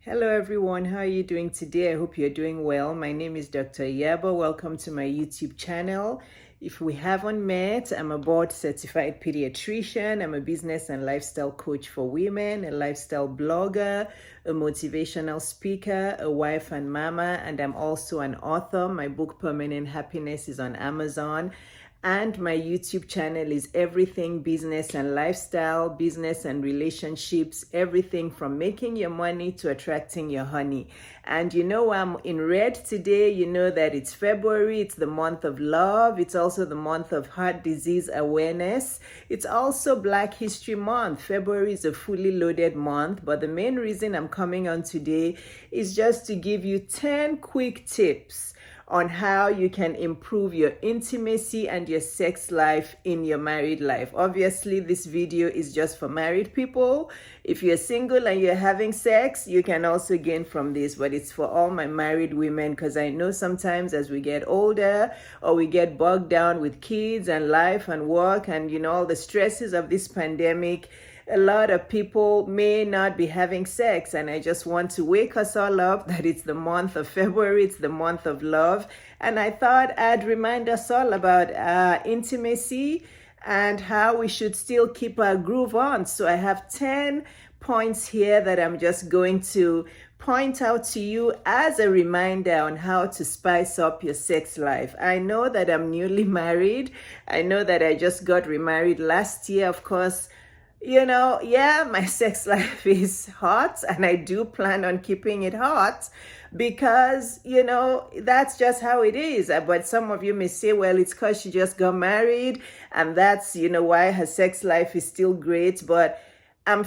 Hello everyone, how are you doing today? I hope you're doing well. My name is Dr. Yaba. Welcome to my YouTube channel. If we haven't met, I'm a board certified pediatrician. I'm a business and lifestyle coach for women, a lifestyle blogger, a motivational speaker, a wife and mama, and I'm also an author. My book Permanent Happiness is on Amazon. And my YouTube channel is everything business and lifestyle, business and relationships, everything from making your money to attracting your honey. And you know, I'm in red today. You know that it's February, it's the month of love. It's also the month of heart disease awareness. It's also Black History Month. February is a fully loaded month, but the main reason I'm coming on today is just to give you 10 quick tips on how you can improve your intimacy and your sex life in your married life. Obviously, this video is just for married people. If you're single and you're having sex, you can also gain from this, but it's for all my married women because I know sometimes as we get older or we get bogged down with kids and life and work and all the stresses of this pandemic, a lot of people may not be having sex, and I just want to wake us all up that it's the month of February, it's the month of love, and I thought I'd remind us all about intimacy and how we should still keep our groove on. So I have 10 points here that I'm just going to point out to you as a reminder on how to spice up your sex life. I know that I'm newly married. I know that I just got remarried last year, of course. My sex life is hot and I do plan on keeping it hot because, that's just how it is. But some of you may say, well, it's because she just got married and that's, why her sex life is still great. But I'm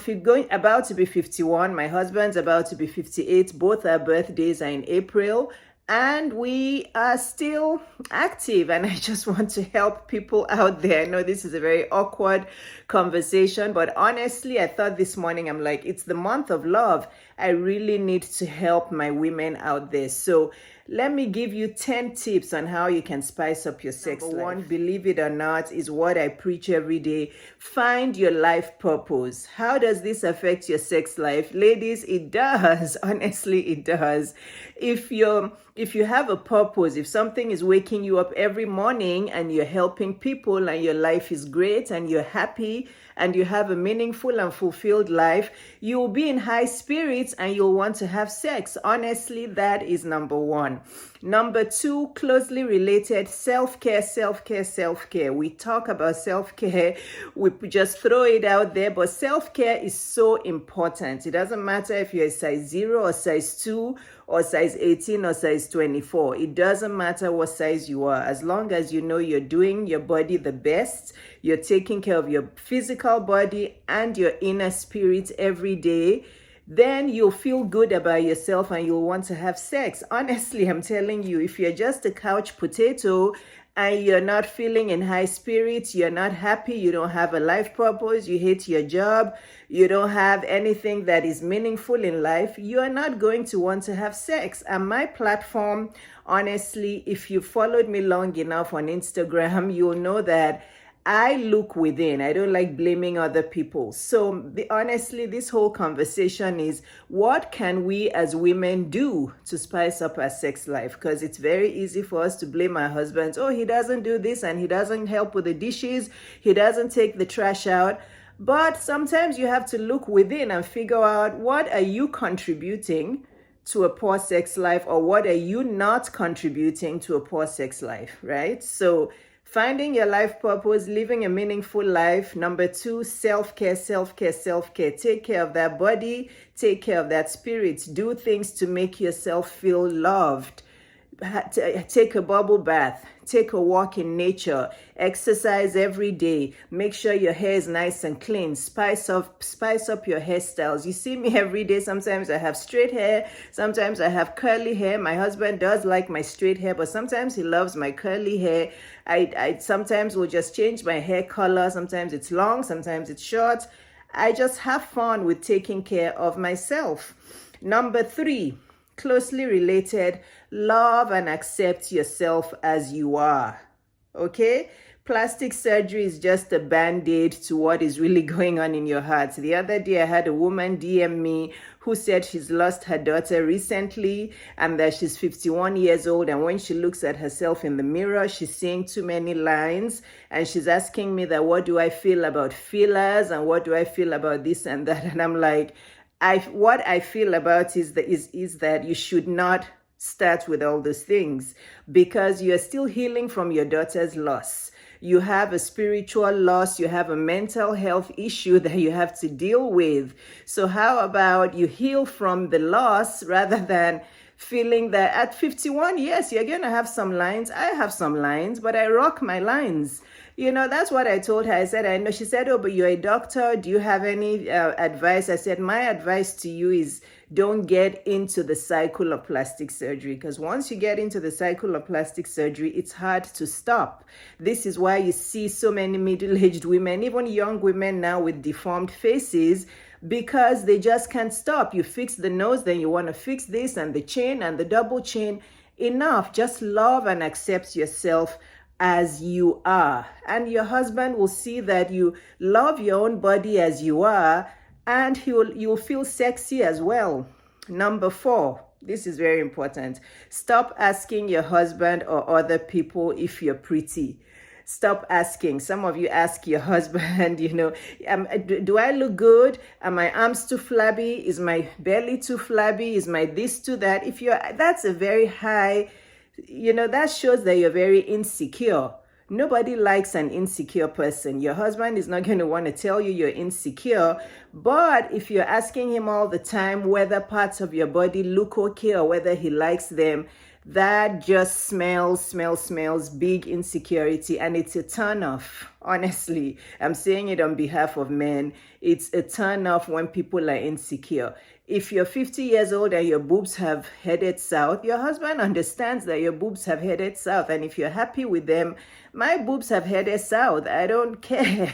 about to be 51. My husband's about to be 58. Both our birthdays are in April. And we are still active, and I just want to help people out there. I know this is a very awkward conversation, but honestly, I thought this morning, I'm like, it's the month of love. I really need to help my women out there. So let me give you 10 tips on how you can spice up your sex life. Number one, believe it or not, is what I preach every day. Find your life purpose. How does this affect your sex life? Ladies, it does. Honestly, it does. If you have a purpose, if something is waking you up every morning and you're helping people and your life is great and you're happy and you have a meaningful and fulfilled life, you will be in high spirits and you'll want to have sex. Honestly, that is number one. Number two, closely related, self-care, self-care, self-care. We talk about self-care, we just throw it out there, but self-care is so important. It doesn't matter if you're a size 0 or size 2 or size 18 or size 24. It doesn't matter what size you are. As long as you know you're doing your body the best, you're taking care of your physical body and your inner spirit every day, then you'll feel good about yourself and you'll want to have sex. Honestly, I'm telling you, if you're just a couch potato and you're not feeling in high spirits, you're not happy, you don't have a life purpose, you hate your job, you don't have anything that is meaningful in life, you're not going to want to have sex. And my platform, honestly, if you followed me long enough on Instagram, you'll know that I look within. I don't like blaming other people. So honestly, this whole conversation is what can we as women do to spice up our sex life? Because it's very easy for us to blame our husbands. Oh, he doesn't do this and he doesn't help with the dishes. He doesn't take the trash out. But sometimes you have to look within and figure out what are you contributing to a poor sex life or what are you not contributing to a poor sex life, right? So finding your life purpose, living a meaningful life. Number two, self-care, self-care, self-care. Take care of that body, take care of that spirit. Do things to make yourself feel loved. Take a bubble bath, take a walk in nature, exercise every day, make sure your hair is nice and clean, spice up your hairstyles. You see me every day. Sometimes I have straight hair, sometimes I have curly hair. My husband does like my straight hair, but sometimes he loves my curly hair. I sometimes will just change my hair color. Sometimes it's long, sometimes it's short. I just have fun with taking care of myself. Number three, closely related, love and accept yourself as you are. Okay? Plastic surgery is just a band-aid to what is really going on in your heart. The other day, I had a woman DM me who said she's lost her daughter recently and that she's 51 years old. And when she looks at herself in the mirror, she's seeing too many lines. And she's asking me that, what do I feel about fillers? And what do I feel about this and that? And I'm like, what I feel about is that you should not start with all those things, because you're still healing from your daughter's loss. You have a spiritual loss, you have a mental health issue that you have to deal with. So how about you heal from the loss rather than feeling that at 51, yes, you're going to have some lines. I have some lines, but I rock my lines. That's what I told her. I said, I know. She said, oh, but you're a doctor. Do you have any advice? I said, my advice to you is don't get into the cycle of plastic surgery, because once you get into the cycle of plastic surgery, it's hard to stop. This is why you see so many middle-aged women, even young women now with deformed faces, because they just can't stop. You fix the nose, then you want to fix this and the chin and the double chin. Enough. Just love and accept yourself as you are. And your husband will see that you love your own body as you are, and you'll feel sexy as well. Number 4, this is very important. Stop asking your husband or other people if you're pretty. Stop asking. Some of you ask your husband, do I look good? Are my arms too flabby? Is my belly too flabby? Is my this too that? That's a very high, that shows that you're very insecure. Nobody likes an insecure person. Your husband is not going to want to tell you you're insecure. But if you're asking him all the time whether parts of your body look okay or whether he likes them, that just smells big insecurity, and it's a turn off. Honestly, I'm saying it on behalf of men. It's a turn off when people are insecure. If you're 50 years old and your boobs have headed south, your husband understands that your boobs have headed south. And if you're happy with them, my boobs have headed south. I don't care.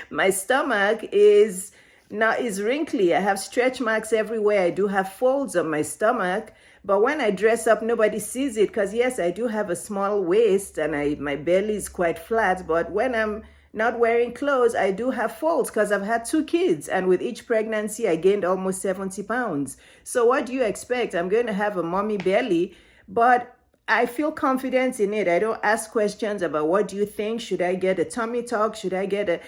My stomach is wrinkly. I have stretch marks everywhere. I do have folds on my stomach. But when I dress up, nobody sees it, because yes, I do have a small waist and my belly is quite flat. But when I'm not wearing clothes, I do have folds because I've had 2 kids. And with each pregnancy, I gained almost 70 pounds. So what do you expect? I'm going to have a mommy belly, but I feel confident in it. I don't ask questions about what do you think? Should I get a tummy tuck? Should I get a...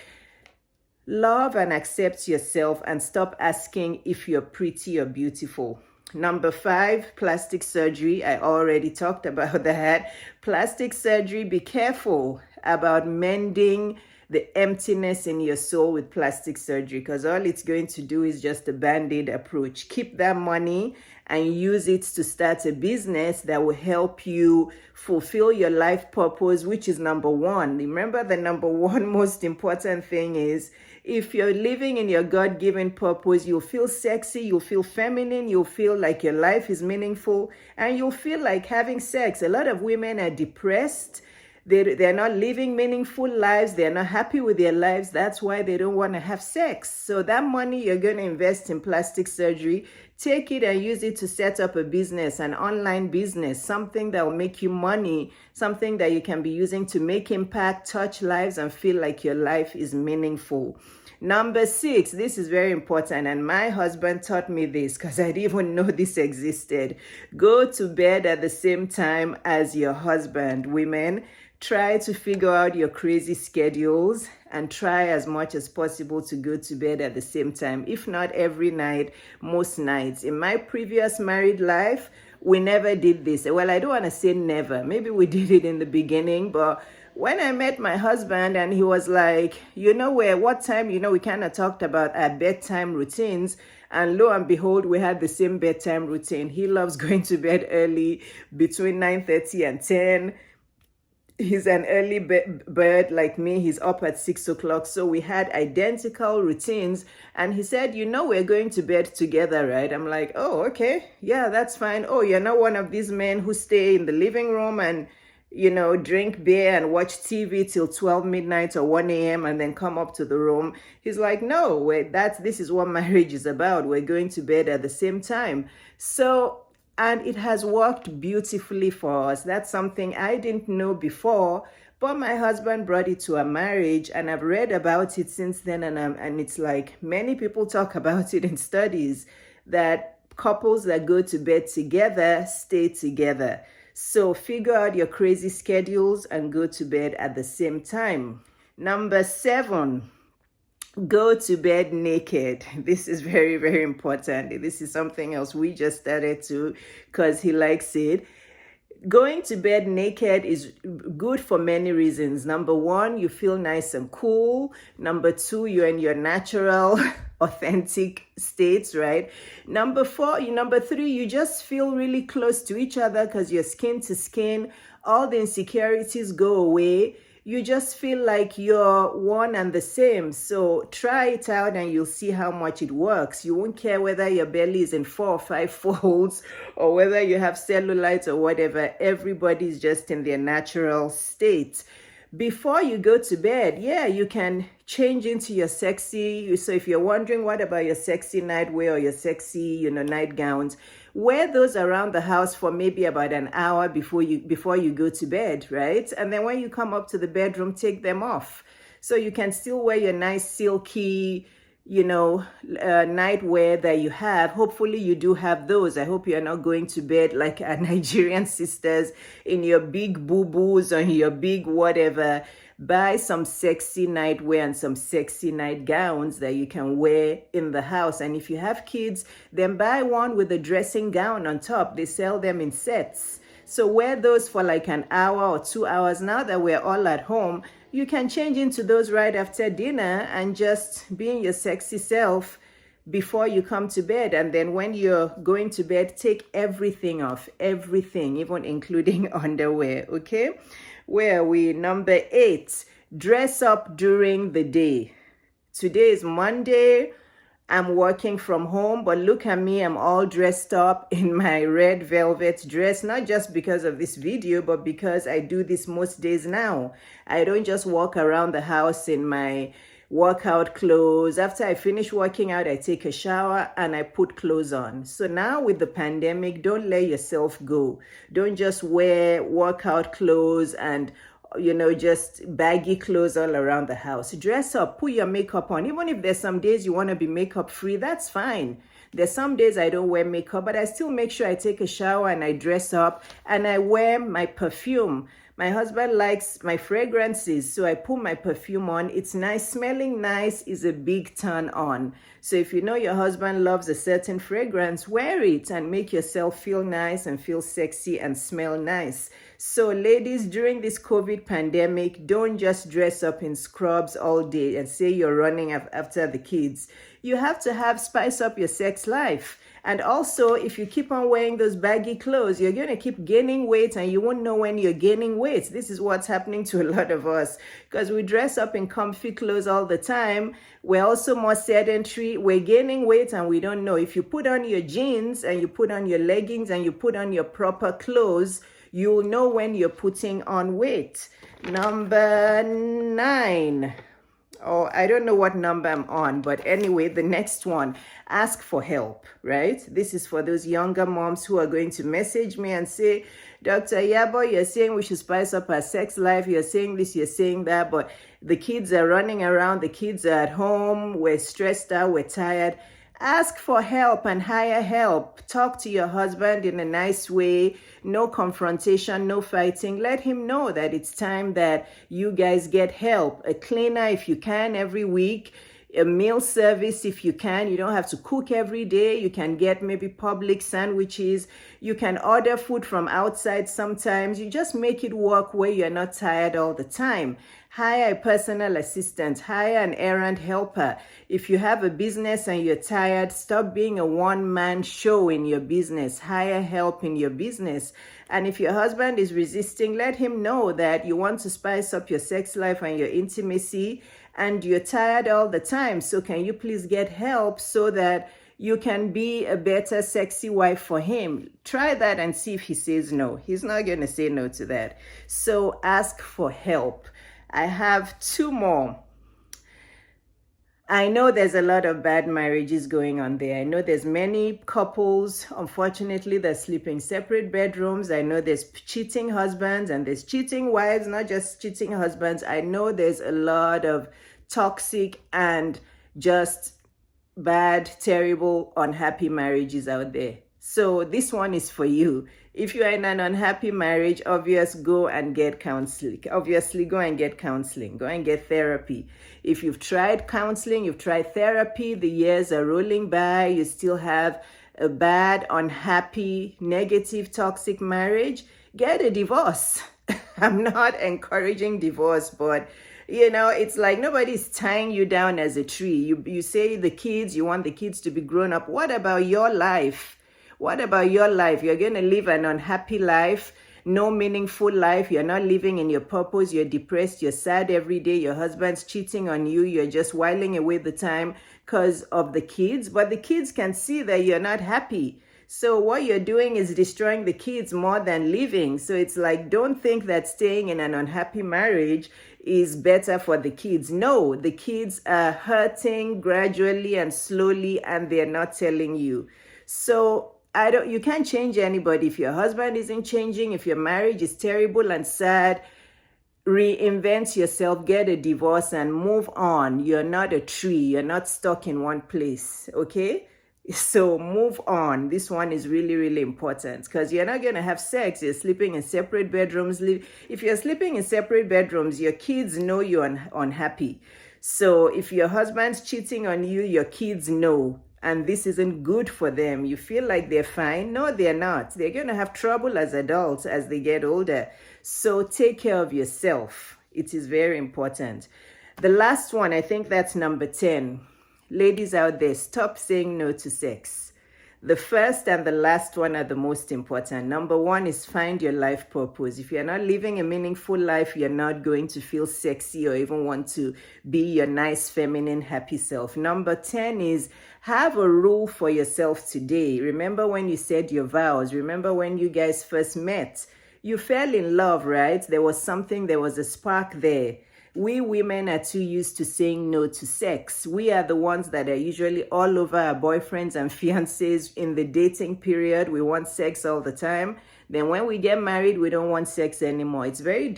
Love and accept yourself and stop asking if you're pretty or beautiful. Number 5, plastic surgery. I already talked about that. Plastic surgery, be careful about mending the emptiness in your soul with plastic surgery, because all it's going to do is just a band-aid approach. Keep that money and use it to start a business that will help you fulfill your life purpose, which is number 1. Remember, the number 1 most important thing is, if you're living in your God-given purpose, you'll feel sexy, you'll feel feminine, you'll feel like your life is meaningful, and you'll feel like having sex. A lot of women are depressed. They're not living meaningful lives. They're not happy with their lives. That's why they don't want to have sex. So that money you're going to invest in plastic surgery, take it and use it to set up a business, an online business, something that will make you money, something that you can be using to make impact, touch lives, and feel like your life is meaningful. Number 6, this is very important, and my husband taught me this because I didn't even know this existed. Go to bed at the same time as your husband. Women, try to figure out your crazy schedules and try as much as possible to go to bed at the same time. If not every night, most nights. In my previous married life, we never did this. Well, I don't want to say never. Maybe we did it in the beginning, but when I met my husband and he was like, what time, we kind of talked about our bedtime routines. And lo and behold, we had the same bedtime routine. He loves going to bed early, between 9:30 and 10. He's an early bird like me. He's up at 6 o'clock. So we had identical routines. And he said, we're going to bed together, right? I'm like, oh, okay. Yeah, that's fine. Oh, you're not one of these men who stay in the living room and, drink beer and watch TV till 12 midnight or 1 a.m. and then come up to the room. He's like, no, this is what marriage is about. We're going to bed at the same time. And it has worked beautifully for us. That's something I didn't know before, but my husband brought it to our marriage, and I've read about it since then. And it's like many people talk about it in studies, that couples that go to bed together stay together. So figure out your crazy schedules and go to bed at the same time. Number 7, go to bed naked. This is very, very important. This is something else we just started to, because he likes it. Going to bed naked is good for many reasons. Number 1, you feel nice and cool. Number 2, you're in your natural, authentic states, right? Number 3, you just feel really close to each other because you're skin to skin. All the insecurities go away. You just feel like you're one and the same. So try it out and you'll see how much it works. You won't care whether your belly is in 4 or 5 folds or whether you have cellulite or whatever. Everybody's just in their natural state. Before you go to bed, you can change into your sexy. So if you're wondering what about your sexy nightwear or your sexy, nightgowns, wear those around the house for maybe about an hour before you go to bed, right? And then when you come up to the bedroom, take them off. So you can still wear your nice silky, nightwear that you have. Hopefully you do have those. I hope you're not going to bed like our Nigerian sisters in your big boo-boos or your big whatever. Buy some sexy nightwear and some sexy nightgowns that you can wear in the house. And if you have kids, then buy one with a dressing gown on top. They sell them in sets. So wear those for like an hour or 2 hours. Now that we're all at home, you can change into those right after dinner and just being your sexy self before you come to bed. And then when you're going to bed, take everything off, everything, even including underwear, okay? Where are we? Number 8, dress up during the day. Today is Monday. I'm working from home, but look at me, I'm all dressed up in my red velvet dress, not just because of this video, but because I do this most days now. I don't just walk around the house in my workout clothes. After I finish working out, I take a shower and I put clothes on. So now with the pandemic, don't let yourself go. Don't just wear workout clothes and just baggy clothes all around the house. Dress up, put your makeup on. Even if there's some days you want to be makeup free, that's fine. There's some days I don't wear makeup, but I still make sure I take a shower and I dress up and I wear my perfume. My husband likes my fragrances, so I put my perfume on. It's nice. Smelling nice is a big turn on. So if you know your husband loves a certain fragrance, wear it and make yourself feel nice and feel sexy and smell nice. So ladies, during this COVID pandemic, don't just dress up in scrubs all day and say you're running after the kids. You have to spice up your sex life. And also, if you keep on wearing those baggy clothes, you're going to keep gaining weight and you won't know when you're gaining weight. This is what's happening to a lot of us because we dress up in comfy clothes all the time. We're also more sedentary. We're gaining weight and we don't know. If you put on your jeans and you put on your leggings and you put on your proper clothes, you'll know when you're putting on weight. Number 9. Oh, I don't know what number I'm on, but anyway, the next one, ask for help, right? This is for those younger moms who are going to message me and say, Dr. Yabo, you're saying we should spice up our sex life. You're saying this, you're saying that, but the kids are running around. The kids are at home. We're stressed out. We're tired. Ask for help and hire help. Talk to your husband in a nice way. No confrontation, no fighting. Let him know that it's time that you guys get help. A cleaner if you can every week. A meal service if you can. You don't have to cook every day. You can get maybe public sandwiches. You can order food from outside sometimes. You just make it work where you're not tired all the time. Hire a personal assistant. Hire an errand helper. If you have a business and you're tired, stop being a one-man show in your business. Hire help in your business. And if your husband is resisting, let him know that you want to spice up your sex life and your intimacy and you're tired all the time. So can you please get help so that you can be a better sexy wife for him? Try that and see if he says no. He's not going to say no to that. So ask for help. I have 2 more. I know there's a lot of bad marriages going on there. I know there's many couples, unfortunately, that sleep in separate bedrooms. I know there's cheating husbands and there's cheating wives, not just cheating husbands. I know there's a lot of toxic and just bad, terrible, unhappy marriages out there. So this one is for you. If you are in an unhappy marriage, go and get counseling. Obviously, go and get counseling. Go and get therapy. If you've tried counseling, you've tried therapy, the years are rolling by, you still have a bad, unhappy, negative, toxic marriage, get a divorce. I'm not encouraging divorce, but it's like nobody's tying you down as a tree. You say you want the kids to be grown up. What about your life? What about your life? You're going to live an unhappy life, no meaningful life. You're not living in your purpose. You're depressed. You're sad every day. Your husband's cheating on you. You're just whiling away the time because of the kids. But the kids can see that you're not happy. So what you're doing is destroying the kids more than living. So it's like, don't think that staying in an unhappy marriage is better for the kids. No, the kids are hurting gradually and slowly, and they're not telling you. So you can't change anybody. If your husband isn't changing, if your marriage is terrible and sad, reinvent yourself, get a divorce and move on. You're not a tree. You're not stuck in one place. Okay? So move on. This one is really, really important because you're not going to have sex. You're sleeping in separate bedrooms. If you're sleeping in separate bedrooms, your kids know you're unhappy. So if your husband's cheating on you, your kids know. And this isn't good for them. You feel like they're fine. No, they're not. They're going to have trouble as adults as they get older. So take care of yourself. It is very important. The last one, I think that's number 10. Ladies out there, stop saying no to sex. The first and the last one are the most important. Number 1 is find your life purpose. If you're not living a meaningful life, you're not going to feel sexy or even want to be your nice, feminine, happy self. Number 10 is have a rule for yourself today. Remember when you said your vows. Remember when you guys first met. You fell in love, right? There was a spark there. We women are too used to saying no to sex. We are the ones that are usually all over our boyfriends and fiancés in the dating period. We want sex all the time. Then when we get married, we don't want sex anymore. It's very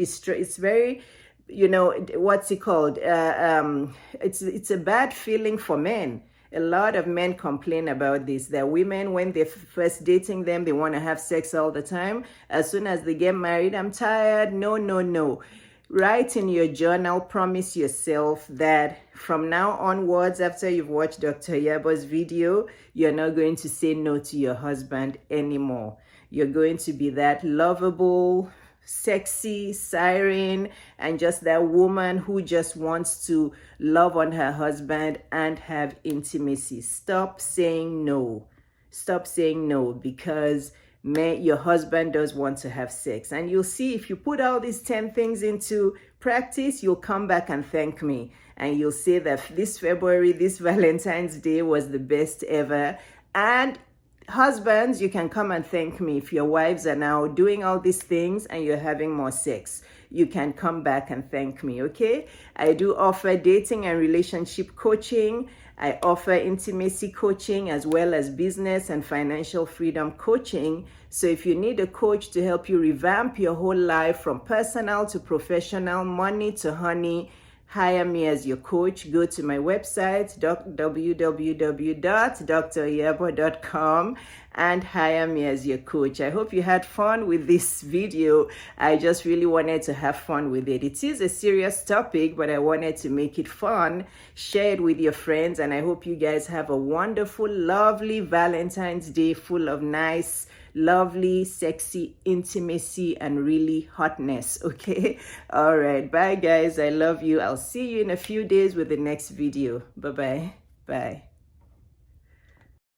what's it called? It's a bad feeling for men. A lot of men complain about this, that women, when they're first dating them, they want to have sex all the time. As soon as they get married, I'm tired. No. Write in your journal, promise yourself that from now onwards, after you've watched Dr. Yabo's video, you're not going to say no to your husband anymore. You're going to be that lovable, sexy siren and just that woman who just wants to love on her husband and have intimacy. Stop saying no. Stop saying no because your husband does want to have sex. And you'll see if you put all these 10 things into practice, you'll come back and thank me. And you'll say that this February, this Valentine's Day was the best ever. And husbands, you can come and thank me if your wives are now doing all these things and you're having more sex. You can come back and thank me, okay? I do offer dating and relationship coaching. I offer intimacy coaching as well as business and financial freedom coaching. So if you need a coach to help you revamp your whole life from personal to professional, money to honey, hire me as your coach. Go to my website, www.dryabo.com, and hire me as your coach. I hope you had fun with this video. I just really wanted to have fun with it. It is a serious topic, but I wanted to make it fun. Share it with your friends, and I hope you guys have a wonderful, lovely Valentine's Day full of nice, lovely, sexy intimacy and really hotness. Okay, all right, bye guys. I love you. I'll see you in a few days with the next video. Bye.